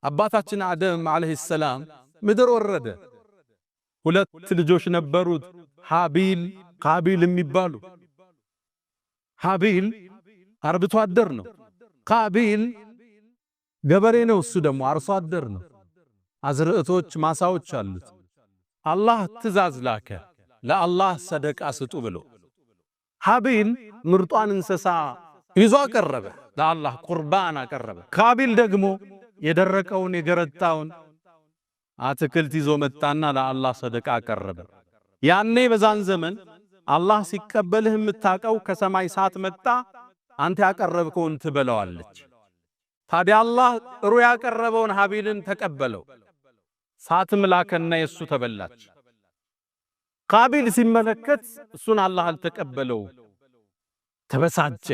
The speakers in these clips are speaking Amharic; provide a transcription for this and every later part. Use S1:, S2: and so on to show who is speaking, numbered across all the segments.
S1: አባታችን አደም አለይሂ ሰላም ምድር ወረደ። ሁለት ልጆች ነበሩት፣ ሃቢል ቃቢል የሚባሉ። ሃቢል አርብቶ አደር ነው። ቃቢል ገበሬ ነው። እሱ ደግሞ አርሶ አደር ነው። አዝርዕቶች ማሳዎች አሉት። አላህ ትእዛዝ ላከ ለአላህ ሰደቃ ስጡ ብሎ። ሃቢል ምርጧን እንስሳ ይዞ አቀረበ፣ ለአላህ ቁርባን አቀረበ። ቃቢል ደግሞ የደረቀውን የገረጣውን አትክልት ይዞ መጣና ለአላህ ሰደቃ አቀረበ። ያኔ በዛን ዘመን አላህ ሲቀበልህ የምታቀው ከሰማይ ሳት መጣ፣ አንተ ያቀረብከውን ትበለዋለች። ታዲያ አላህ ጥሩ ያቀረበውን ሃቢልን ተቀበለው፣ ሳትም ላከና የሱ ተበላች። ቃቢል ሲመለከት እሱን አላህ አልተቀበለው፣ ተበሳጨ፣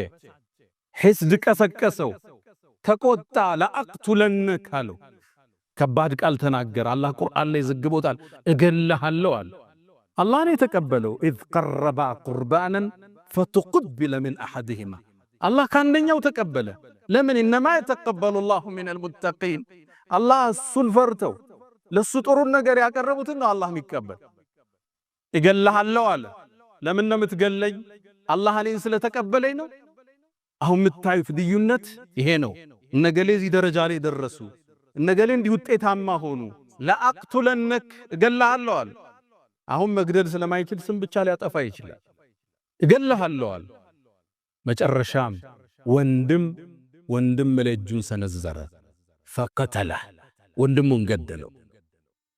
S1: ሒስድ ቀሰቀሰው፣ ተቆጣ። ለአቅቱለነክ አለው። ከባድ ቃል ተናገረ። አላህ ቁርአን ላይ ዘግቦታል። እገልሃለሁ አለ። አላህ ነው የተቀበለው። ኢዝ ቀረባ ቁርባናን ፈተቁቢለ ሚን አሐድሂማ፣ አላህ ካንደኛው ተቀበለ። ለምን? ኢነማ የተቀበሉ ላሁ ሚነል ሙተቂን፣ አላህ እሱን ፈርተው ለሱ ጥሩ ነገር ያቀረቡትን ነው አላህ የሚቀበል። እገልሃለሁ አለ። ለምን ነው የምትገለኝ? አላህ እኔን ስለተቀበለኝ ነው። አሁን የምታዩት ልዩነት ይሄ ነው። እነገሌ እዚህ ደረጃ ላይ ደረሱ፣ እነገሌ እንዲህ ውጤታማ ሆኑ። ለአቅቱለነክ እገልሃለሁ አለ። አሁን መግደል ስለማይችል ስም ብቻ ሊያጠፋ ይችላል። እገልሃለሁ አለ። መጨረሻም ወንድም ለእጁን ሰነዘረ፣ ፈቀተለህ፣ ወንድሙን ገደለው።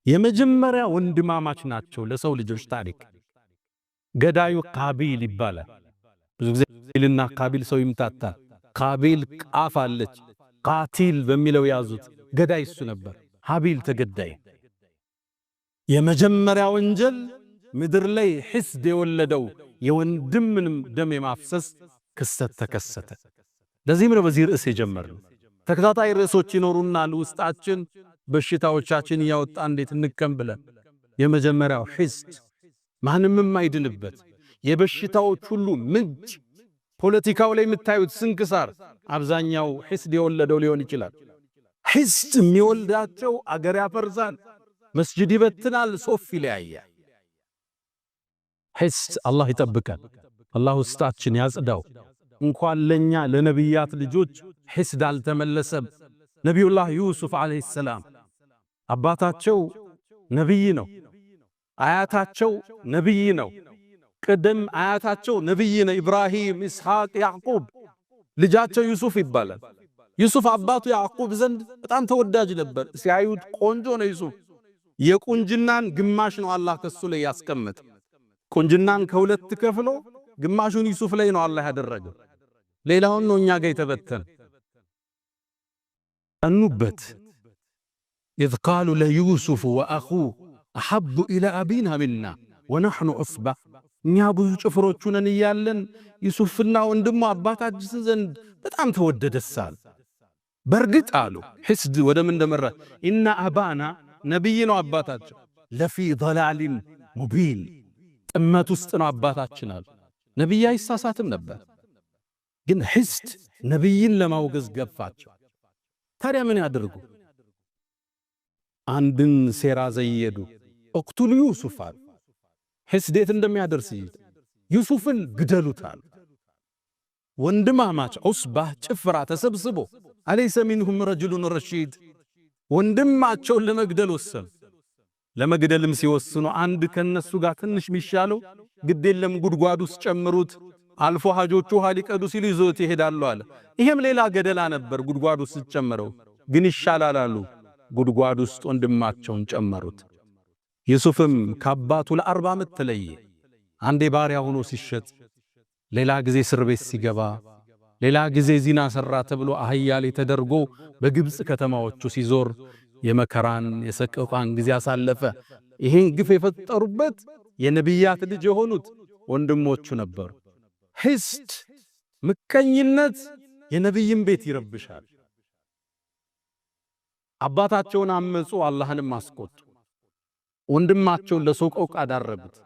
S1: የመጀመሪያ ወንድማማች ናቸው ለሰው ልጆች ታሪክ። ገዳዩ ቃቢል ይባላል። ብዙ ጊዜ ቃቢልና ቃቢል ሰው ይምታታል። ቃቢል ቃፍ አለች፣ ቃቲል በሚለው ያዙት። ገዳይ እሱ ነበር። ሃቢል ተገዳይ። የመጀመሪያ ወንጀል ምድር ላይ ሒስድ የወለደው የወንድምንም ደም የማፍሰስ ክስተት ተከሰተ። ለዚህም ነው በዚህ ርዕስ የጀመርነው። ተከታታይ ርዕሶች ይኖሩናል ውስጣችን በሽታዎቻችን ያወጣ እንዴት እንከም ብለን። የመጀመሪያው ሒስድ ማንም የማይድንበት የበሽታዎች ሁሉ ምንጭ። ፖለቲካው ላይ የምታዩት ስንክሳር አብዛኛው ሒስድ የወለደው ሊሆን ይችላል። ሒስድ የሚወልዳቸው አገር ያፈርሳል፣ መስጂድ ይበትናል፣ ሶፍ ይለያያል። ሒስድ አላህ ይጠብቃል። አላህ ውስጣችን ያጽዳው። እንኳን ለኛ ለነቢያት ልጆች ሒስድ አልተመለሰም። ነቢዩላህ ዩሱፍ አለይሂ ሰላም አባታቸው ነብይ ነው፣ አያታቸው ነብይ ነው። ቅድም አያታቸው ነብይ ነው፣ ኢብራሂም፣ ኢስሐቅ፣ ያዕቁብ። ልጃቸው ዩሱፍ ይባላል። ዩሱፍ አባቱ ያዕቁብ ዘንድ በጣም ተወዳጅ ነበር። ሲያዩት ቆንጆ ነው ዩሱፍ። የቁንጅናን ግማሽ ነው አላህ ከሱ ላይ ያስቀመጠ። ቁንጅናን ከሁለት ከፍሎ ግማሹን ዩሱፍ ላይ ነው አላህ ያደረገው። ሌላውን ነው እኛ ጋር የተበተነ። አኑበት ኢዝ ቃሉ ለዩሱፍ ወአኹሁ አሐቡ ኢላ አቢና ሚና ወነሕኑ ዑስባ፣ እኛ ብዙ ጭፍሮቹ ነን እያለን ዩሱፍና ወንድሙ አባታችን ዘንድ በጣም ተወደደሳል። በርግጥ አሉ ሒስድ ወደ ምን እንደመራ ኢነ አባና ነቢይ ነው አባታቸው፣ ለፊ ضላሊን ሙቢን፣ ጥመት ውስጥ ነው አባታችን አሉ። ነቢይ አይሳሳትም ነበር፣ ግን ሒስድ ነቢይን ለማውገዝ ገፋቸው። ታዲያ ምን ያደርጉ? አንድን ሴራ ዘየዱ። እቅቱሉ ዩሱፍ አሉ። ሒስድ የት እንደሚያደርስ ዩሱፍን ግደሉታል። ወንድማማች ዑስባህ ጭፍራ ተሰብስቦ አለይሰ ሚንሁም ረጁሉን ረሺድ፣ ወንድማቸውን ለመግደል ወሰኑ። ለመግደልም ሲወስኑ አንድ ከነሱ ጋር ትንሽ ሚሻለው ግዴለም ጉድጓድ ውስጥ ጨምሩት፣ አልፎ ሐጆቹ ውሃ ሊቀዱ ሲሉ ይዞት ይሄዳሉ አለ። ይሄም ሌላ ገደላ ነበር። ጉድጓድ ውስጥ ጨመረው፣ ግን ይሻላል አሉ። ጉድጓድ ውስጥ ወንድማቸውን ጨመሩት። ዩሱፍም ከአባቱ ለ40 ዓመት ተለየ። አንዴ ባሪያ ሆኖ ሲሸጥ፣ ሌላ ጊዜ እስር ቤት ሲገባ፣ ሌላ ጊዜ ዚና ሰራ ተብሎ አህያ ላይ ተደርጎ በግብጽ ከተማዎቹ ሲዞር የመከራን የሰቀቃን ጊዜ አሳለፈ። ይሄን ግፍ የፈጠሩበት የነቢያት ልጅ የሆኑት ወንድሞቹ ነበሩ። ሒስድ ምቀኝነት የነቢይን ቤት ይረብሻል። አባታቸውን አመጹ፣ አላህንም አስቆጡ። ወንድማቸውን ለሰቆቃ ዳረጉት።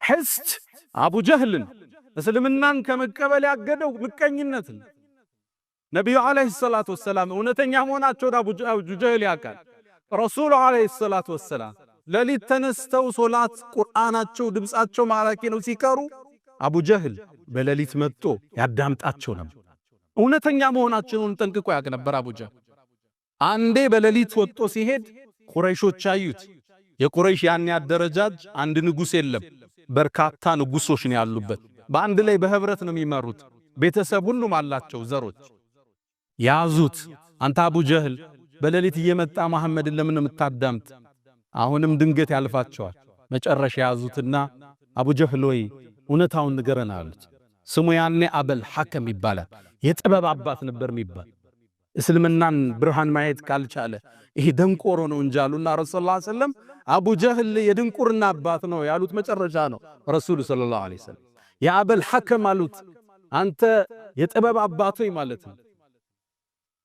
S1: ሒስድ አቡ ጀህልን እስልምናን ከመቀበል ያገደው ምቀኝነት ነው። ነብዩ አለይሂ ሰላቱ ወሰላም እውነተኛ መሆናቸውን አቡ ጀህል ያውቃል። ረሱሉ አለይሂ ሰላቱ ወሰላም ለሊት ተነስተው ሶላት ቁርአናቸው ድምጻቸው ማራኪ ነው ሲቀሩ አቡ ጀህል በሌሊት መጥቶ ያዳምጣቸው ነበር። እውነተኛ መሆናቸውን ጠንቅቆ ያውቅ ነበር አቡ ጀህል። አንዴ በሌሊት ወጥቶ ሲሄድ ቁረይሾች አዩት። የቁረይሽ ያን ያደረጃጅ አንድ ንጉስ የለም፣ በርካታ ንጉሶች ነው ያሉበት። በአንድ ላይ በህብረት ነው የሚመሩት። ቤተሰብ ሁሉም አላቸው ዘሮች። ያዙት። አንተ አቡ ጀህል በሌሊት እየመጣ መሐመድን ለምን የምታዳምጥ? አሁንም ድንገት ያልፋቸዋል። መጨረሻ ያዙትና አቡ ጀህል ወይ እውነታውን ንገረን አሉት። ስሙ ያኔ አበል ሐከም ይባላል። የጥበብ አባት ነበር የሚባል። እስልምናን ብርሃን ማየት ካልቻለ ይሄ ደንቆሮ ነው እንጂ አሉና ረሱል ሰለላሁ ዐለይሂ ወሰለም አቡ ጀህል የድንቁርና አባት ነው ያሉት መጨረሻ ነው ረሱል ሰለላሁ ዐለይሂ ወሰለም። የአበል ሐከም አሉት አንተ የጥበብ አባት ሆይ ማለት ነው።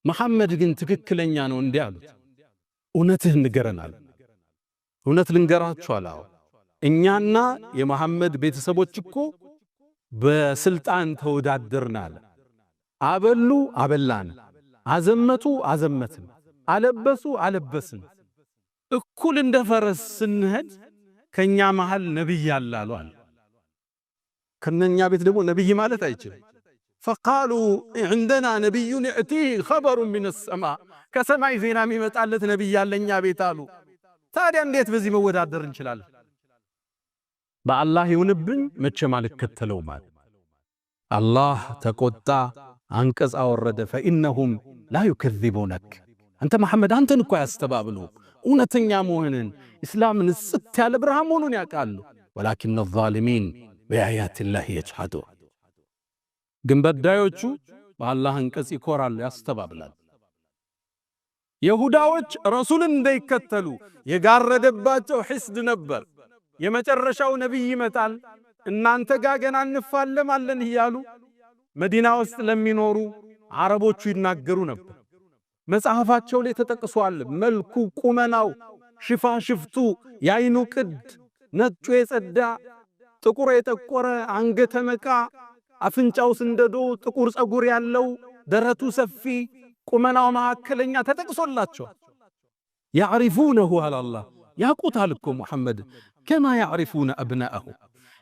S1: መሐመድ ግን ትክክለኛ ነው እንዲህ አሉት። እውነትህን ንገረናል። እውነት ልንገራችሁ አላው እኛና የመሐመድ ቤተሰቦች እኮ በስልጣን ተወዳደርናል። አበሉ አበላን፣ አዘመቱ አዘመትን፣ አለበሱ አለበስን። እኩል እንደ ፈረስ ስንሄድ ከኛ መሃል ነብይ ያላሉ አለ። ከነኛ ቤት ደግሞ ነብይ ማለት አይችልም። فقالوا عندنا نبي يأتيه خبر من السماء ከሰማይ ዜና የሚመጣለት ነብይ ያለኛ ቤት አሉ። ታዲያ እንዴት በዚህ መወዳደር እንችላለን? በአላህ ይሁንብኝ መቼም አልከተለው ማለት አላህ ተቆጣ፣ አንቀጽ አወረደ። فإنهم لا يكذبونك አንተ መሐመድ አንተን እኮ ያስተባብሉ እውነተኛ መሆንን እስላምን ጽት ያለ ብርሃን መሆኑን ያውቃሉ። ولكن الظالمين بآيات الله يجحدون ግን በዳዮቹ በአላህ አንቀጽ ይኮራሉ፣ ያስተባብላሉ። ይሁዳዎች ረሱልን እንዳይከተሉ የጋረደባቸው ሒስድ ነበር። የመጨረሻው ነብይ ይመጣል እናንተ ጋር ገና እንፋለማለን እያሉ መዲና ውስጥ ለሚኖሩ አረቦቹ ይናገሩ ነበር። መጽሐፋቸው ላይ ተጠቅሷል። መልኩ፣ ቁመናው፣ ሽፋሽፍቱ፣ ያይኑ ቅድ ነጩ የጸዳ ጥቁር የጠቆረ አንገተ መቃ አፍንጫው ስንደዶ ጥቁር ጸጉር ያለው ደረቱ ሰፊ ቁመናው መካከለኛ ተጠቅሶላቸው ያዕሪፉነሁ አላህ ያቁታል እኮ ሙሐመድ ከማ ያዕሪፉነ አብናአሁ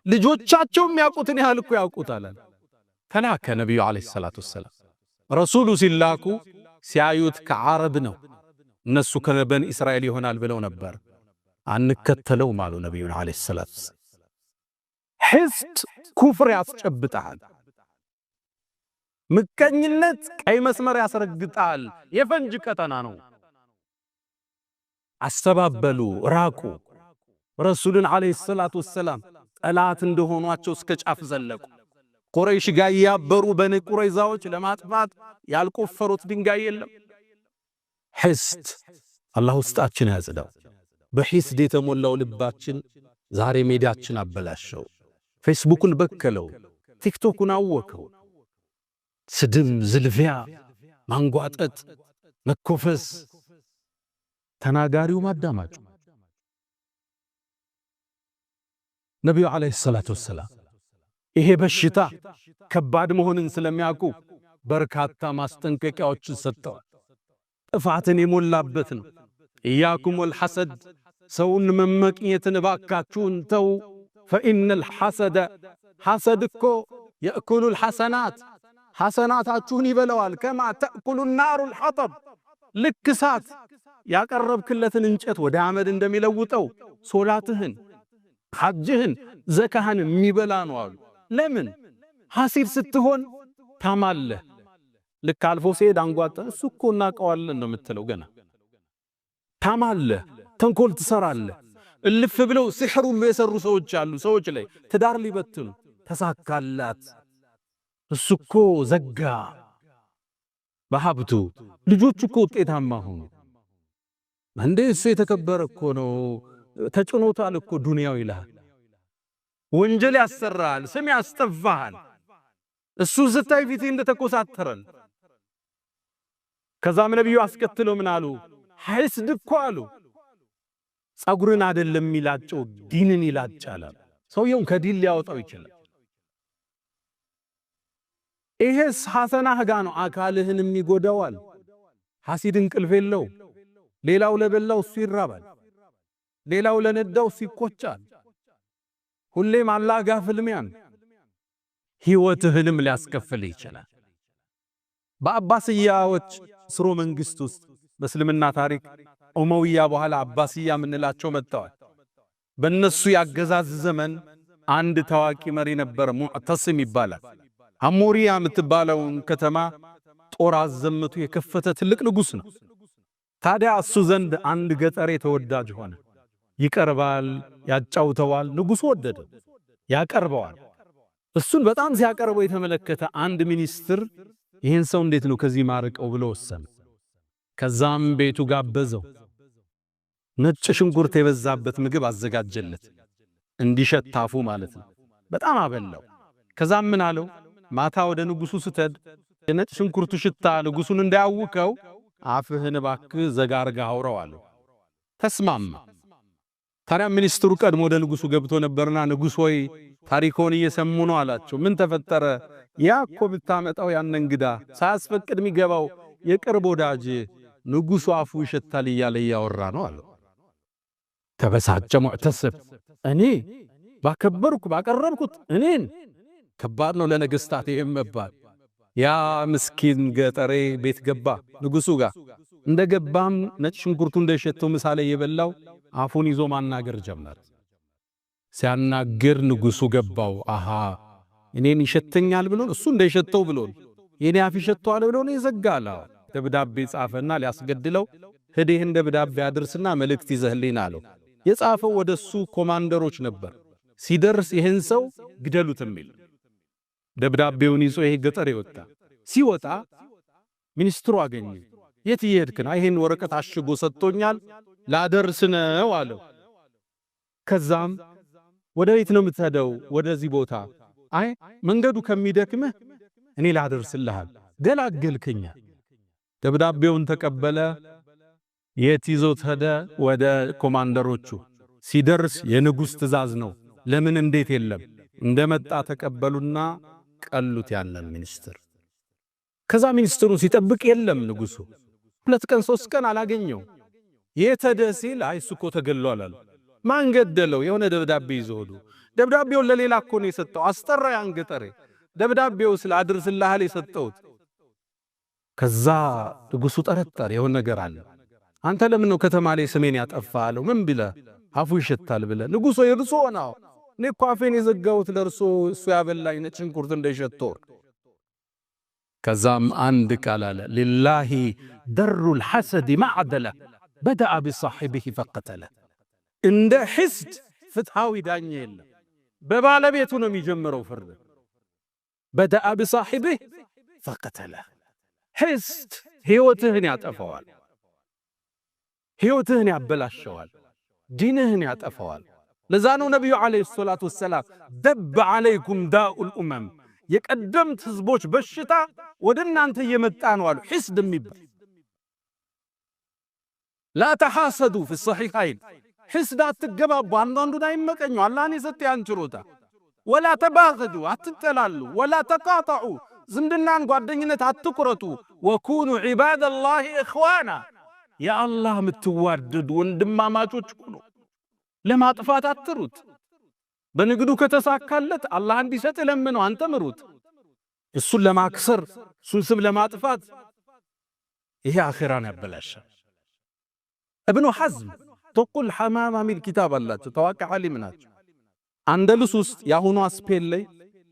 S1: ልጆቻቸውም ያቁትን ያህል እኮ ያቁታል። ተላከ ነብዩ አለይሂ ሰላቱ ወሰለም ረሱሉ ሲላኩ ሲያዩት ከዓረብ ነው። እነሱ ከበኒ እስራኤል ይሆናል ብለው ነበር። አንከተለው ማሉ ነብዩ አለይሂ ሰላቱ ወሰለም። ሒስድ ኩፍር ያስጨብጣል። ምቀኝነት ቀይ መስመር ያስረግጣል። የፈንጅ ቀጠና ነው። አስተባበሉ፣ ራቁ። ረሱልን አለይሂ ሰላቱ ወሰላም ጠላት እንደሆኗቸው እስከ ጫፍ ዘለቁ። ቁረይሽ ጋር ያበሩ በኒ ቁረይዛዎች ለማጥፋት ያልቆፈሩት ድንጋይ የለም። ሒስድ አላህ ውስጣችን ያጽዳው። በሒስድ የተሞላው ልባችን ዛሬ ሜዳችን አበላሸው። ፌስቡክን በከለው፣ ቲክቶክን አወከው። ስድም፣ ዝልፊያ፣ ማንጓጠጥ፣ መኮፈስ፣ ተናጋሪው ማዳማጩ። ነብዩ አለይሂ ሰላቱ ወሰላም ይሄ በሽታ ከባድ መሆኑን ስለሚያውቁ በርካታ ማስጠንቀቂያዎችን ሰጥተዋል። ጥፋትን የሞላበት ነው። ኢያኩም ወልሐሰድ ሰውን መመቅኘትን ባካችሁን ተው። فإن الحسد حسد እኮ يأكل الحسنات حسناتاችሁን ይበላዋል። كما تأكل النار الحطب ልክሳት ያቀረብክለትን እንጨት ወደ አመድ እንደሚለውጠው ሶላትህን፣ ሐጅህን፣ ዘካህን የሚበላ ነው አሉ። ለምን ሐሲድ ስትሆን ታማለህ። ልክ አልፎ ሲሄድ አንጓጣ እሱ እኮ እናቀዋለን ነው የምትለው። ገና ታማለህ፣ ተንኮል ትሰራለህ። እልፍ ብለው ሲሕሩ የሰሩ ሰዎች አሉ። ሰዎች ላይ ትዳር ሊበትኑ ተሳካላት። እሱ እኮ ዘጋ በሀብቱ፣ ልጆቹ እኮ ውጤታማ ሆኑ። እንዴ እሱ የተከበረ እኮ ነው ተጭኖታል እኮ ዱንያው ይላል። ወንጀል ያሰራል፣ ስም ያስጠፋል። እሱ ስታይ ፊት እንደተኮሳተረን። ከዛም ነብዩ አስከትለው ምን አሉ? ሒስድ እኮ አሉ ጸጉርን አይደለም ይላጨው ዲንን ይላጫል። ሰውየውን ከዲን ሊያወጣው ይችላል። ይሄስ ሐሰናህ ጋ ነው አካልህንም ይጎዳዋል። ሐሲድ እንቅልፍ የለው። ሌላው ለበላው እሱ ይራባል። ሌላው ለነዳው እሱ ይቆጫል። ሁሌም አላህ ጋር ፍልሚያን ሕይወትህንም ሊያስከፍል ይችላል። በአባስያዎች ስርወ መንግስት ውስጥ በእስልምና ታሪክ ኡመውያ በኋላ አባስያ ምንላቸው መጥተዋል። በእነሱ ያገዛዝ ዘመን አንድ ታዋቂ መሪ ነበር፣ ሙዕተስም ይባላል። አሞሪያ የምትባለውን ከተማ ጦር አዘምቱ የከፈተ ትልቅ ንጉሥ ነው። ታዲያ እሱ ዘንድ አንድ ገጠሬ ተወዳጅ ሆነ። ይቀርባል፣ ያጫውተዋል። ንጉሡ ወደደ፣ ያቀርበዋል። እሱን በጣም ሲያቀርበው የተመለከተ አንድ ሚኒስትር ይህን ሰው እንዴት ነው ከዚህ ማርቀው ብሎ ወሰነ። ከዛም ቤቱ ጋበዘው። ነጭ ሽንኩርት የበዛበት ምግብ አዘጋጀለት፣ እንዲሸታፉ ማለት ነው። በጣም አበላው። ከዛም ምን አለው? ማታ ወደ ንጉሡ ስትሄድ የነጭ ሽንኩርቱ ሽታ ንጉሡን እንዳያውከው አፍህን እባክህ ዘጋርጋ አውራው አለው። ተስማማ። ታዲያ ሚኒስትሩ ቀድሞ ወደ ንጉሡ ገብቶ ነበርና ንጉሥ ሆይ ታሪኮን እየሰሙ ነው አላቸው። ምን ተፈጠረ? ያ እኮ ብታመጣው ያን እንግዳ ሳያስፈቅድ የሚገባው የቅርብ ወዳጅ ንጉሡ አፉ ይሸታል እያለ እያወራ ነው አለው። ተበሳጨ ሙዕተስብ። እኔ ባከበርኩ ባቀረብኩት እኔን ከባድ ነው ለነገሥታት ይሄም መባል። ያ ምስኪን ገጠሬ ቤት ገባ ንጉሡ ጋር። እንደገባም ነጭ ሽንኩርቱ እንደሸተው ምሳሌ የበላው አፉን ይዞ ማናገር ጀመረ። ሲያናግር ንጉሡ ገባው። አሃ እኔን ይሸተኛል ብሎ እሱ እንደሸተው ብሎ የኔ አፍ ይሸተዋል ብሎ ነው ይዘጋላ። ደብዳቤ ጻፈና ሊያስገድለው ሄደህ ደብዳቤ አድርስና መልእክት ይዘህልኝ አለው። የጻፈው ወደሱ ኮማንደሮች ነበር። ሲደርስ ይሄን ሰው ግደሉት የሚል ደብዳቤውን ይዞ ይሄ ገጠር ይወጣ። ሲወጣ ሚኒስትሩ አገኘ። የት ይሄድክ ነው? ይሄን ወረቀት አሽጎ ሰጥቶኛል ላደርስ ነው አለው። ከዛም ወደ ቤት ነው የምትሄደው? ወደዚህ ቦታ። አይ መንገዱ ከሚደክምህ እኔ ላደርስልሃል፣ ገላገልከኛ። ደብዳቤውን ተቀበለ። የት ይዞት ሄደ? ወደ ኮማንደሮቹ። ሲደርስ የንጉሥ ትእዛዝ ነው። ለምን እንዴት የለም። እንደመጣ ተቀበሉና ቀሉት ያንን ሚኒስትር። ከዛ ሚኒስትሩ ሲጠብቅ የለም ንጉሡ። 2 ቀን 3 ቀን አላገኘው። የት ሄደ ሲል አይ እሱ እኮ ተገሏል አሉ። ማን ገደለው? የሆነ ደብዳቤ ይዞ ሄዱ። ደብዳቤውን ለሌላ እኮ ነው የሰጠው። አስጠራ ያን ገጠሬ። ደብዳቤው ስለ አድርስልሃል የሰጠውት። ከዛ ንጉሡ ጠረጠረ፣ የሆነ ነገር አለ። አንተ ለምን ነው ከተማ ላይ ስሜን ያጠፋ አለው። ምን ቢለ አፉ ይሸታል ብለ። ንጉሡ የርሶ ነው እኔ እኮ አፌን የዘጋሁት ለርሶ እሱ ያበላኝ ነጭ ሽንኩርት እንደሸተው። ከዛም አንድ ቃል አለ ሊላሂ ደሩል ሐሰድ ማዕደለ በደአ ቢሳሒቢሂ ፈቀተለ። እንደ ሕስድ ፍትሃዊ ዳኛ የለም። በባለቤቱ ነው የሚጀምረው ፍርድ። በደአ ቢሳሒቢሂ ፈቀተለ። ሕስድ ሕይወትህን ያጠፋዋል፣ ሕይወትህን ያበላሸዋል፣ ዲንህን ያጠፋዋል። ለዛ ነው ነቢዩ ዓለይሂ ሰላቱ ወሰላም ደብ ዓለይኩም ዳኡል ኡመም፣ የቀደምት ህዝቦች በሽታ ወደ እናንተ እየመጣ ነው አሉ። ሕስድ የሚባል ላ ተሐሰዱ ፊ ሰሒሐይን፣ ሕስድ አትገባቡ፣ አንዳንዱን አይመቀኙ፣ አላህን የሰጠ ያንችሮታ። ወላ ተባገዱ፣ አትጠላሉ። ወላ ተቃጠዑ፣ ዝምድናን ጓደኝነት አትቁረጡ። ወኩኑ ዒባደላሂ እኽዋና፣ የአላህ የምትዋደዱ ወንድማማቾች ሁኑ። ለማጥፋት አትሩት። በንግዱ ከተሳካለት አላህ እንዲሰጥ ለምነው፣ አንተ ምሩት። እሱን ለማክሰር እሱን ስም ለማጥፋት ይሄ አኺራን ያበላሻል። እብኑ ሐዝም ተቁል ሐማማ ሚል ኪታብ አላቸው። ታዋቂ ዓሊም ናቸው። አንደሉስ ውስጥ የአሁኗ ስፔን ላይ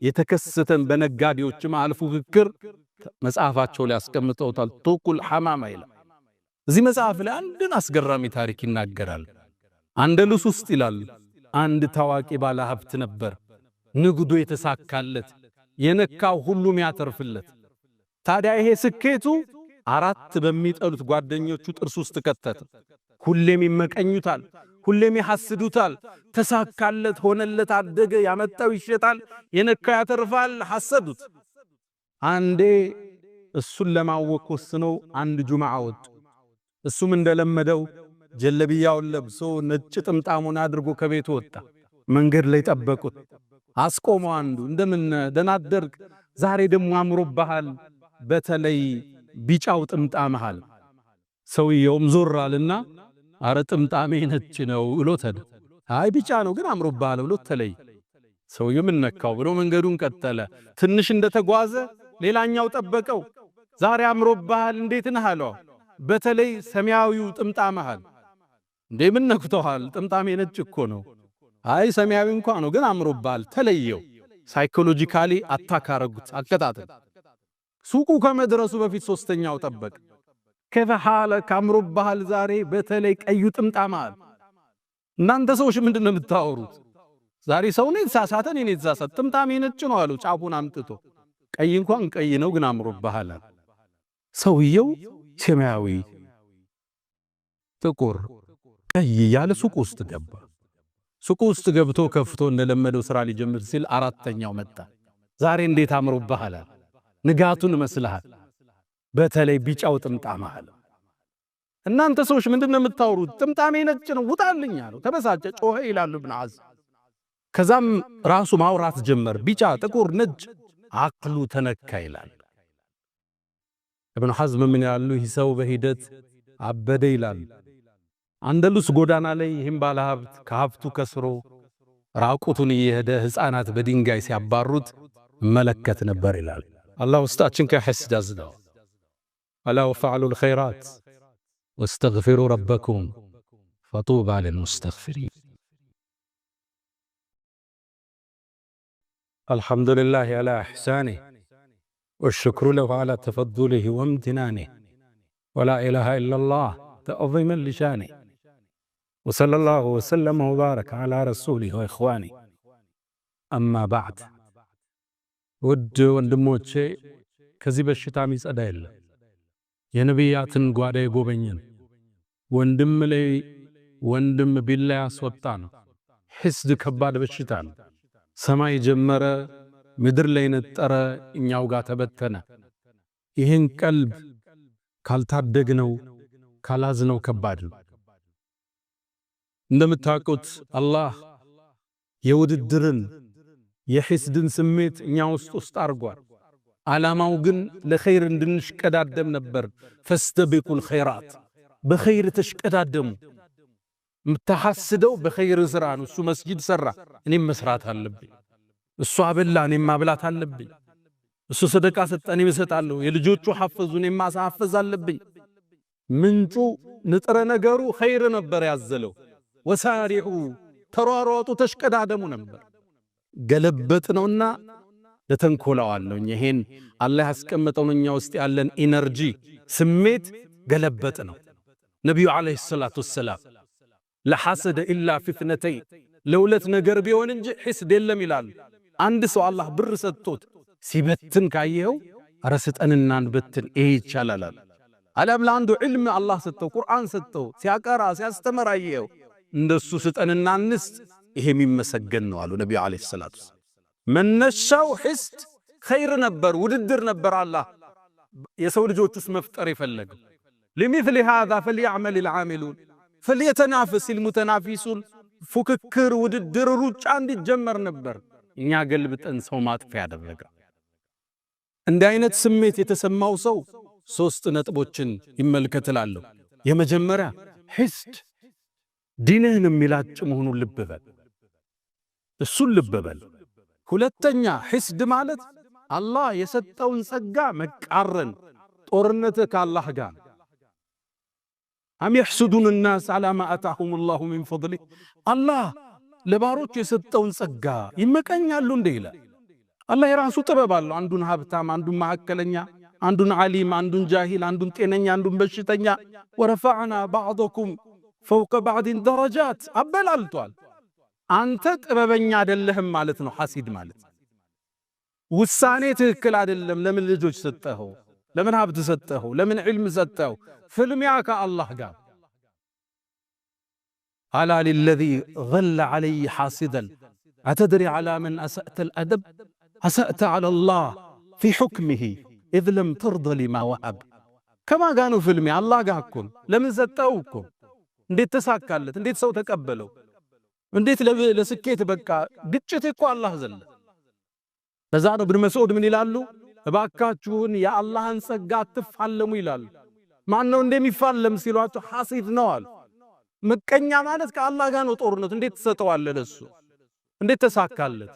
S1: የተከሰተን በነጋዴዎች መሃል ፉክክር መጽሐፋቸው ላይ ያስቀምጠውታል። ተቁል ሐማማ ይላል። እዚህ መጽሐፍ ላይ አንድን አስገራሚ ታሪክ ይናገራል። አንደሉስ ውስጥ ይላል አንድ ታዋቂ ባለ ሀብት ነበር። ንግዱ የተሳካለት፣ የነካው ሁሉም ያተርፍለት። ታዲያ ይሄ ስኬቱ 4 በሚጠሉት ጓደኞቹ ጥርስ ውስጥ ከተተ። ሁሌም ይመቀኙታል፣ ሁሌም ያሐስዱታል። ተሳካለት፣ ሆነለት፣ አደገ፣ ያመጣው ይሸጣል፣ የነካው ያተርፋል። ሐሰዱት። አንዴ እሱን ለማወቅ ወስነው አንድ ጁምዓ ወጡ። እሱም እንደለመደው ጀለቢያውን ለብሶ ነጭ ጥምጣሙን አድርጎ ከቤቱ ወጣ። መንገድ ላይ ጠበቁት። አስቆመው። አንዱ እንደምን ደህና አደርክ፣ ዛሬ ደግሞ አምሮብሃል በተለይ ቢጫው ጥምጣምሃል። ሰውየውም ዞር አለና አረ ጥምጣሜ ነጭ ነው ብሎታል። አይ ቢጫ ነው ግን አምሮብሃል ብሎ ተለይ። ሰውየው ምን ነካው ብሎ መንገዱን ቀጠለ። ትንሽ እንደተጓዘ ሌላኛው ጠበቀው። ዛሬ አምሮብሃል እንዴት ነህ አለው። በተለይ ሰማያዊው ጥምጣምሃል። እንዴ ምን ነክቶሃል? ጥምጣሜ ነጭ እኮ ነው። አይ ሰማያዊ እንኳን ነው ግን አምሮብሃል ተለየው። ሳይኮሎጂካሊ አታክ አረጉት አቀጣጠል። ሱቁ ከመድረሱ በፊት ሶስተኛው ጠበቅ። ከፈሃለ ካምሮብሃል ዛሬ በተለይ ቀዩ ጥምጣምሃል። እናንተ ሰዎች ምንድነው የምታወሩት? ዛሬ ሰው ነው የተሳሳተ እኔ የተሳሳተ ጥምጣሜ ነጭ ነው አሉ ጫፉን አምጥቶ። ቀይ እንኳን ቀይ ነው ግን አምሮብሃል። ሰውየው ሰማያዊ፣ ጥቁር፣ ቀይ ያለ ሱቅ ውስጥ ገባ። ሱቁ ውስጥ ገብቶ ከፍቶ እንደለመደው ስራ ሊጀምር ሲል አራተኛው መጣ። ዛሬ እንዴት አምሮብሃል? ንጋቱን መስልሃል። በተለይ ቢጫው ጥምጣምሃል። እናንተ ሰዎች ምንድነው የምታወሩት? ጥምጣሜ ነጭ ነው ውጣልኝ አለው። ተበሳጨ፣ ጮኸ ይላሉ ኢብኑ ሐዝም። ከዛም ራሱ ማውራት ጀመር። ቢጫ፣ ጥቁር፣ ነጭ አቅሉ ተነካ ይላል ኢብኑ ሐዝም። ምን ያሉ ይህ ሰው በሂደት አበደ ይላል። አንደሉስ ጎዳና ላይ ይህም ባለሀብት ከሀብቱ ከስሮ ራቁቱን እየሄደ ሕፃናት በድንጋይ ሲያባሩት መለከት ነበር ይላል። አላህ ውስጣችን ከሐስድ አዝነው። አላ ወፈዕሉ الخيرات واستغفروا ربكم فطوبى للمستغفرين. الحمد لله على إحسانه والشكر له على تفضله وامتنانه ولا إله إلا الله تعظيما لشانه وصلى الله وسلم وبارك على رسوله وإخوانه. أما بعد ውድ ወንድሞቼ ከዚህ በሽታ የሚጸዳ የለም። የነቢያትን ጓዳ የጎበኘን ወንድም ላይ ወንድም ቢላ ያስወጣ ነው። ሕስድ ከባድ በሽታ ነው። ሰማይ ጀመረ፣ ምድር ላይ ነጠረ፣ እኛው ጋር ተበተነ። ይህን ቀልብ ካልታደግነው ካላዝነው ከባድ ነው። እንደምታውቁት አላህ የውድድርን የሕስድን ስሜት እኛ ውስጥ አርጓል። ዓላማው ግን ለኸይር እንድንሽቀዳደም ነበር። ፈስተቢቁል ኸይራት በኸይር ተሽቀዳደሙ። ምታሐስደው በኸይር ስራ ነው። እሱ መስጂድ ሰራ እኔም መስራት አለብኝ። እሱ አበላ እኔም ማብላት አለብኝ። እሱ ሰደቃ ሰጠ እኔም እሰጣለሁ። የልጆቹ ሐፈዙ እኔም ማሳሐፈዝ አለብኝ። ምንጩ ንጥረ ነገሩ ኸይር ነበር ያዘለው። ወሳሪዑ ተሯሯጡ ተሽቀዳደሙ ነበር። ገለበጥ ነውና ለተንኮላዋለሁ። ይሄን አላህ ያስቀመጠው እኛ ውስጥ ያለን ኢነርጂ ስሜት ገለበጥ ነው። ነብዩ አለይሂ ሰላቱ ወሰላም ለሐሰደ ኢላ ፊትነተይ ለሁለት ነገር ቢሆን እንጂ ሕስድ የለም ይላል። አንድ ሰው አላህ ብር ሰጥቶት ሲበትን ካየው አረስጠንና እንበትን ይሄ ይቻላል። አለም ለአንዱ ዒልም አላህ ሰጠው ቁርአን ሰጠው ሲያቀራ ሲያስተምር አየው እንደሱ ስጠንና እንስጥ ይሄ የሚመሰገን ነው አሉ ነብዩ አለይሂ ሰላቱ ወሰላም። መነሻው ሕስድ ኸይር ነበር፣ ውድድር ነበር። አላህ የሰው ልጆችስ መፍጠር የፈለገው ለሚثل هذا فليعمل العاملون فليتنافس المتنافسون ፉክክር ውድድር ሩጫ እንዲጀመር ነበር። እኛ ገልብጠን ሰው ማጥፊያ ያደረገ። እንዲህ አይነት ስሜት የተሰማው ሰው ሶስት ነጥቦችን ይመልከታል። የመጀመሪያ ሕስድ ዲንህን የሚላጭ መሆኑን ልብ በል፣ እሱን ልብ በል። ሁለተኛ ሕስድ ማለት አላህ የሰጠውን ጸጋ መቃረን፣ ጦርነት ከአላህ ጋር። አም يحسدون الناس على ما آتاهم الله من فضله አላህ ለባሮች የሰጠውን ጸጋ ይመቀኛሉ እንደ ይላል። አላህ የራሱ ጥበብ አለው። አንዱን ሀብታም፣ አንዱን ማዕከለኛ፣ አንዱን ዓሊም፣ አንዱን ጃሂል፣ አንዱን ጤነኛ፣ አንዱን በሽተኛ። ወረፈዕና ባዕضኩም ፈውቀ ባዕድን ደረጃት አበላልቷል። አንተ ጥበበኛ አይደለህም ማለት ነው። ሐሲድ ማለት ውሳኔ ትክክል አይደለም። ለምን ልጆች ሰጠኸው? ለምን ሀብት ሰጠኸው? ለምን ዒልም ሰጠኸው? ፍልሚያ ከአላህ ጋር። አላ ሊለዚ ገለ ዐለይ ሐሲደን አተድሪ ዐላ መን አሰእተ ልአደብ አሰእተ ዐላ ላህ ፊ ሑክሚሂ ኢዝ ለም ተርደ ሊማ ወሀብ። ከማን ጋር ነው ፍልሚያ? አላህ ጋር እኮ። ለምን ሰጠኸው እኮ። እንዴት ተሳካለት? እንዴት ሰው ተቀበለው? እንዴት ለስኬት በቃ? ግጭት እኮ አላህ ዘለ በዛ ነው ኢብኑ መስዑድ ምን ይላሉ? እባካችሁን የአላህን ጸጋ አትፋለሙ ይላሉ። ማን ነው እንደሚፋለም ሲሏቸው ሐሲድ ነው አሉ። ምቀኛ ማለት ከአላህ ጋር ነው ጦርነቱ። እንዴት ተሰጠዋለ ለሱ? እንዴት ተሳካለት?